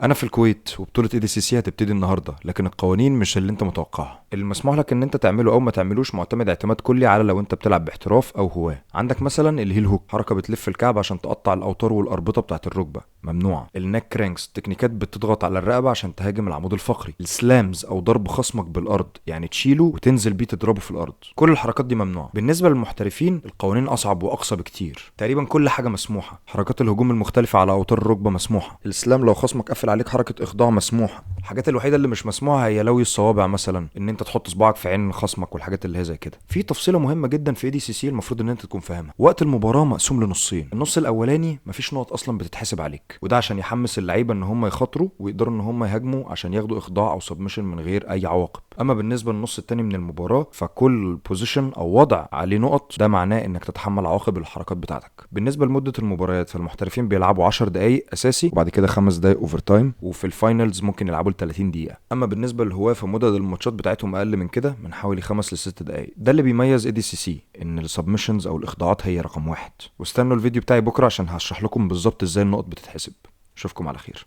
انا في الكويت وبطوله اي دي سي سي هتبتدي النهارده، لكن القوانين مش اللي انت متوقعها. اللي مسموح لك ان انت تعمله او ما تعملوش معتمد اعتماد كلي على لو انت بتلعب باحتراف او هواه. عندك مثلا الهيل هوك، حركه بتلف الكعب عشان تقطع الاوتار والاربطه بتاعه الركبه، ممنوعه. الناك كرانكس، تكنيكات بتضغط على الرقبه عشان تهاجم العمود الفقري. السلامز او ضرب خصمك بالارض، يعني تشيله وتنزل بيه تضربه في الارض. كل الحركات دي ممنوعه. بالنسبه للمحترفين القوانين اصعب واقصى بكتير. تقريبا كل حاجه مسموحه. حركات الهجوم المختلفه على اوتار الركبه مسموحه. الاسلام لو خصمك قفل عليك حركه اخضاع مسموحه. الحاجات الوحيده اللي مش مسموحه هي لوي الصوابع مثلا، ان انت تحط صباعك في عين خصمك والحاجات اللي هي زي كده. في تفصيله مهمه جدا في اي دي سي سي المفروض ان انت تكون فاهمها. وقت المباراه مقسوم لنصين. النص الاولاني مفيش نقط اصلا بتتحسب عليك، وده عشان يحمس اللعيبه ان هم يخاطروا ويقدروا ان هم يهاجموا عشان ياخدوا اخضاع او سبمشن من غير اي عواقب. اما بالنسبه للنص التاني من المباراه فكل بوزيشن او وضع عليه نقط، ده معناه انك تتحمل عواقب الحركات بتاعتك. بالنسبه لمده المباريات فالمحترفين بيلعبوا 10 دقائق اساسي، وبعد كده 5 دقائق اوفر تايم، وفي الفاينلز ممكن يلعبوا ل 30 دقيقه. اما بالنسبه للهواه فمدد الماتشات بتاعتهم اقل من كده، من حوالي 5 ل 6 دقائق. ده اللي بيميز اي دي سي سي، ان السبمشنز او الاخضاعات هي رقم واحد. واستنوا الفيديو بتاعي بكره عشان هشرح لكم بالظبط ازاي النقط بتتحسب. اشوفكم على خير.